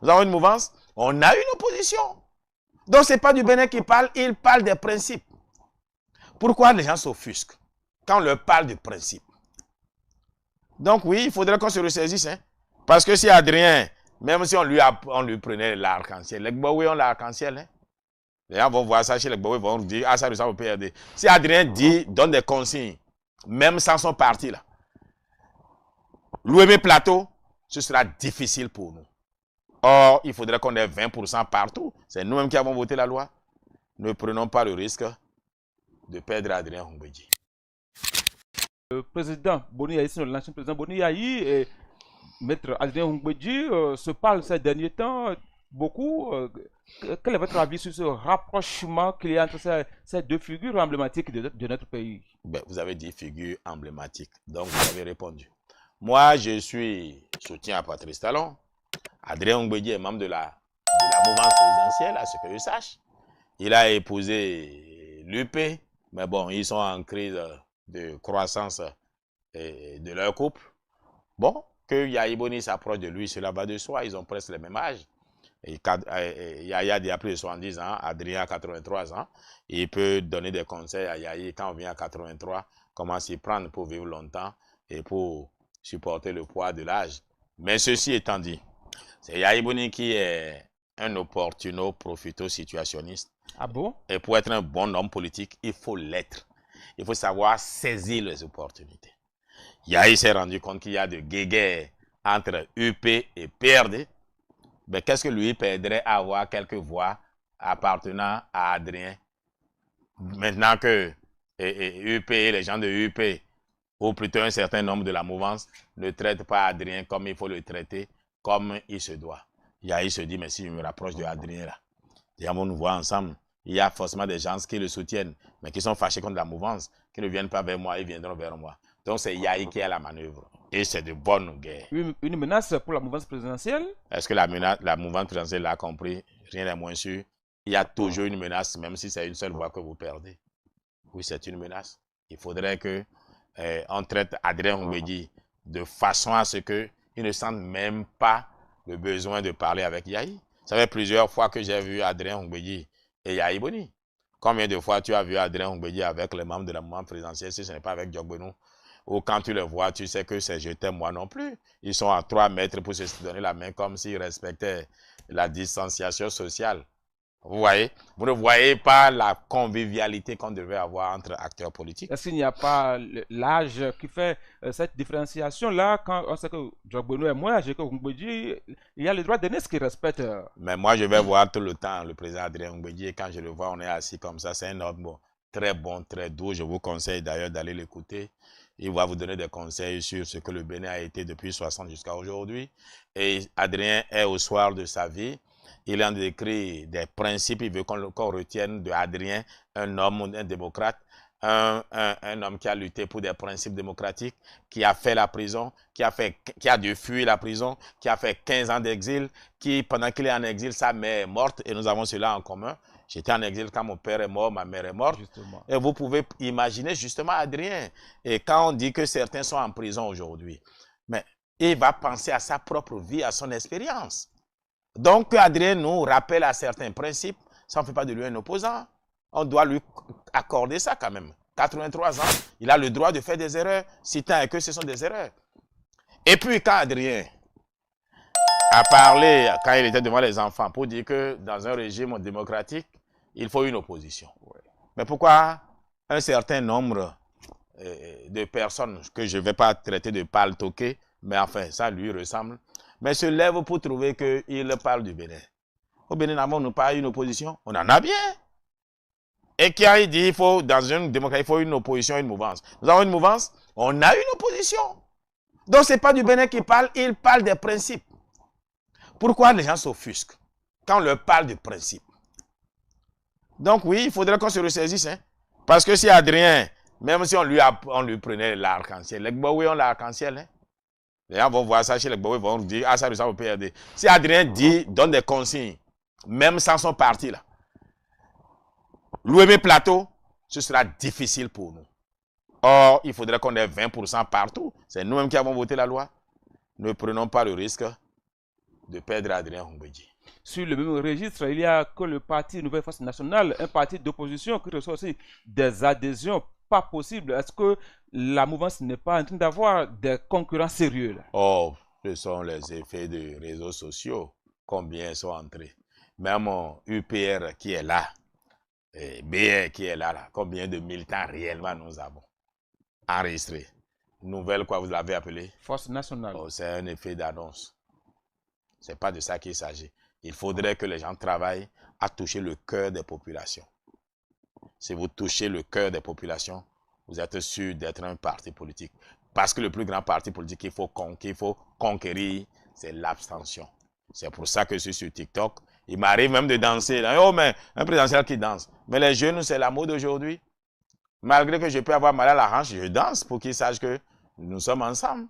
Nous avons une mouvance, on a une opposition. Donc, ce n'est pas du Bénin qui parle, il parle des principes. Pourquoi les gens s'offusquent quand on leur parle du principe? Donc, oui, il faudrait qu'on se ressaisisse. Hein? Parce que si Adrien, même si on lui prenait l'arc-en-ciel, les Gbaoui ont l'arc-en-ciel. Hein? Les gens vont voir ça chez les Gbaoui, vont dire, ah, ça ressemble au PRD. Si Adrien donne des consignes, même sans son parti, là, l'OM Plateau, ce sera difficile pour nous. Or, il faudrait qu'on ait 20% partout. C'est nous-mêmes qui avons voté la loi. Ne prenons pas le risque de perdre Adrien Hongbeji. Le président Boni Yayi, l'ancien président Boni Yayi et maître Adrien Hongbeji se parlent ces derniers temps beaucoup. Quel est votre avis sur ce rapprochement qu'il y a entre ces deux figures emblématiques de notre pays? Ben, vous avez dit figure emblématique, donc vous avez répondu. Moi, je suis soutien à Patrice Talon. Adrien Hongbeji est membre de la mouvance présidentielle, à ce que je sache. Il a épousé l'UP, mais bon, ils sont en crise de croissance de leur couple. Bon, que Yayi Boni s'approche de lui, cela va de soi, ils ont presque le même âge. Yayi a plus de 70 ans, Adrien a 83 ans. Il peut donner des conseils à Yayi quand on vient à 83, comment s'y prendre pour vivre longtemps et pour supporter le poids de l'âge. Mais ceci étant dit, c'est Yayi Boni qui est un opportuno-profito-situationniste. Ah bon? Et pour être un bon homme politique, il faut l'être. Il faut savoir saisir les opportunités. Yayi s'est rendu compte qu'il y a de guéguerres entre UP et PRD. Mais qu'est-ce que lui perdrait à avoir quelques voix appartenant à Adrien? Maintenant que UP et les gens de UP, ou plutôt un certain nombre de la mouvance, ne traitent pas Adrien comme il faut le traiter, comme il se doit. Yayi se dit, mais si je me rapproche de Adrien là, déjà on nous voit ensemble, il y a forcément des gens qui le soutiennent, mais qui sont fâchés contre la mouvance, qui ne viennent pas vers moi, ils viendront vers moi. Donc c'est Yayi qui a la manœuvre. Et c'est de bonnes guerres. Une menace pour la mouvance présidentielle? Est-ce que la mouvance présidentielle l'a compris? Rien n'est moins sûr. Il y a toujours une menace, même si c'est une seule voix que vous perdez. Oui, c'est une menace. Il faudrait que on traite Adrien Hongbeji de façon à ce qu'il ne sente même pas le besoin de parler avec Yayi. Ça fait plusieurs fois que j'ai vu Adrien Hongbeji et Yayi Boni. Combien de fois tu as vu Adrien Hongbeji avec les membres de la mouvance présidentielle si ce n'est pas avec Diogbenou? Ou quand tu les vois, tu sais que c'est je t'aime moi non plus. Ils sont à 3 mètres pour se donner la main comme s'ils respectaient la distanciation sociale. Vous voyez? Vous ne voyez pas la convivialité qu'on devait avoir entre acteurs politiques. Est-ce qu'il n'y a pas l'âge qui fait cette différenciation-là? Quand on sait que Diogbenou est moins âgé que Hongbeji, il y a le droit d'aîné qui respecte. Mais moi, je vais voir tout le temps le président Adrien Hongbeji et quand je le vois, on est assis comme ça. C'est un homme bon, très doux. Je vous conseille d'ailleurs d'aller l'écouter. Il va vous donner des conseils sur ce que le Bénin a été depuis 60 jusqu'à aujourd'hui. Et Adrien est au soir de sa vie. Il en décrit des principes. Il veut qu'on retienne de Adrien un homme, un démocrate, un homme qui a lutté pour des principes démocratiques, qui a fait la prison, qui a dû fuir la prison, qui a fait 15 ans d'exil, qui, pendant qu'il est en exil, sa mère est morte et nous avons cela en commun. J'étais en exil quand mon père est mort, ma mère est morte. Justement. Et vous pouvez imaginer justement Adrien. Et quand on dit que certains sont en prison aujourd'hui, mais il va penser à sa propre vie, à son expérience. Donc Adrien nous rappelle à certains principes, ça ne fait pas de lui un opposant. On doit lui accorder ça quand même. 83 ans, il a le droit de faire des erreurs, si tant est que ce sont des erreurs. Et puis quand Adrien a parlé, quand il était devant les enfants, pour dire que dans un régime démocratique, il faut une opposition. Ouais. Mais pourquoi un certain nombre de personnes, que je ne vais pas traiter de paltoqués, mais enfin, ça lui ressemble, mais se lèvent pour trouver qu'il parle du Bénin? Au Bénin, n'avons-nous pas une opposition? On en a bien. Et qui a dit qu'il faut, dans une démocratie, il faut une opposition, une mouvance. Nous avons une mouvance, on a une opposition. Donc, ce n'est pas du Bénin qui parle, il parle des principes. Pourquoi les gens s'offusquent quand on leur parle du principe? Donc oui, il faudrait qu'on se ressaisisse. Hein? Parce que si Adrien, même si on lui prenait l'arc-en-ciel, les Gbaoui ont l'arc-en-ciel. Hein? Les gens vont voir ça chez les Gbaoui, vont dire, ah ça ressemble au PRD. Si Adrien donne des consignes, même sans son parti là, l'OM Plateau, ce sera difficile pour nous. Or, il faudrait qu'on ait 20% partout. C'est nous-mêmes qui avons voté la loi. Ne prenons pas le risque de perdre Adrien Humbedji. Sur le même registre, il y a que le parti Nouvelle Force Nationale, un parti d'opposition qui reçoit aussi des adhésions pas possibles. Est-ce que la mouvance n'est pas en train d'avoir des concurrents sérieux là? Oh, ce sont les effets des réseaux sociaux. Combien sont entrés? Même UPR qui est là, et BR qui est là, combien de militants réellement nous avons enregistrés? Nouvelle, quoi vous l'avez appelé? Force Nationale. Oh, c'est un effet d'annonce. C'est pas de ça qu'il s'agit. Il faudrait que les gens travaillent à toucher le cœur des populations. Si vous touchez le cœur des populations, vous êtes sûr d'être un parti politique. Parce que le plus grand parti politique qu'il faut conquérir, c'est l'abstention. C'est pour ça que je suis sur TikTok. Il m'arrive même de danser. Oh, mais un présidentiel qui danse. Mais les jeunes, c'est la mode d'aujourd'hui. Malgré que je peux avoir mal à la hanche, je danse pour qu'ils sachent que nous sommes ensemble.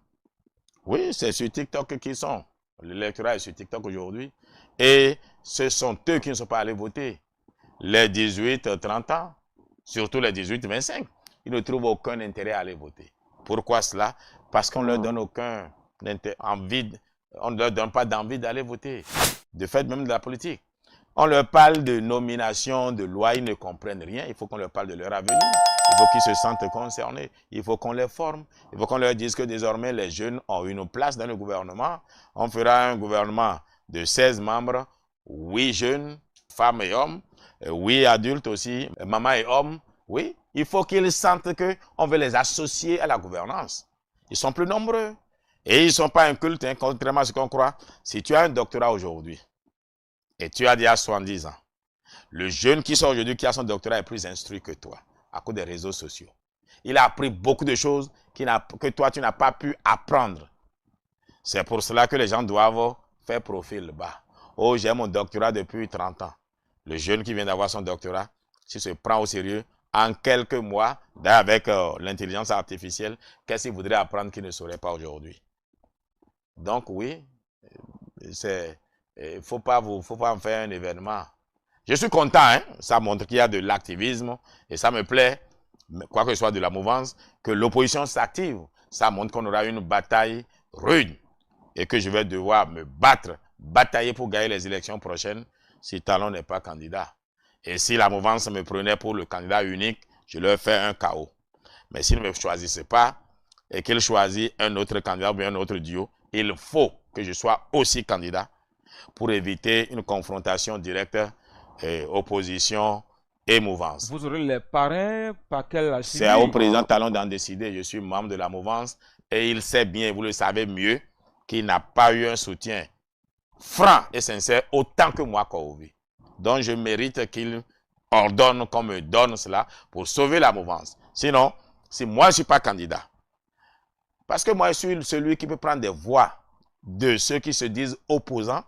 Oui, c'est sur TikTok qu'ils sont. L'électorat est sur TikTok aujourd'hui. Et ce sont eux qui ne sont pas allés voter. Les 18-30 ans, surtout les 18-25, ils ne trouvent aucun intérêt à aller voter. Pourquoi cela? Parce qu'on ne leur donne on ne leur donne pas d'envie d'aller voter. De fait, même de la politique. On leur parle de nomination, de loi, ils ne comprennent rien. Il faut qu'on leur parle de leur avenir. Il faut qu'ils se sentent concernés. Il faut qu'on les forme. Il faut qu'on leur dise que désormais, les jeunes ont une place dans le gouvernement. On fera un gouvernement de 16 membres, 8 jeunes, femmes et hommes, 8 adultes aussi, maman et hommes. Oui, il faut qu'ils sentent qu'on veut les associer à la gouvernance. Ils sont plus nombreux. Et ils ne sont pas incultes, hein, contrairement à ce qu'on croit. Si tu as un doctorat aujourd'hui, et tu as déjà 70 ans, le jeune qui sort aujourd'hui, qui a son doctorat, est plus instruit que toi, à cause des réseaux sociaux. Il a appris beaucoup de choses que toi, tu n'as pas pu apprendre. C'est pour cela que les gens doivent faire profil bas. Oh, j'ai mon doctorat depuis 30 ans. Le jeune qui vient d'avoir son doctorat, s'il se prend au sérieux, en quelques mois, avec l'intelligence artificielle, qu'est-ce qu'il voudrait apprendre qu'il ne saurait pas aujourd'hui? Donc oui, il ne faut pas en faire un événement. Je suis content, hein? Ça montre qu'il y a de l'activisme et ça me plaît, quoi que ce soit de la mouvance, que l'opposition s'active. Ça montre qu'on aura une bataille rude et que je vais devoir me batailler pour gagner les élections prochaines si Talon n'est pas candidat. Et si la mouvance me prenait pour le candidat unique, je leur fais un chaos. Mais s'ils ne me choisissent pas et qu'ils choisissent un autre candidat ou bien un autre duo, il faut que je sois aussi candidat pour éviter une confrontation directe opposition et mouvance. Vous aurez les parrains par quel C'est au président Talon d'en décider. Je suis membre de la mouvance et il sait bien, vous le savez mieux, qu'il n'a pas eu un soutien franc et sincère autant que moi, Kouvi. Donc je mérite qu'il ordonne qu'on me donne cela pour sauver la mouvance. Sinon, si moi je ne suis pas candidat, parce que moi je suis celui qui peut prendre des voix de ceux qui se disent opposants,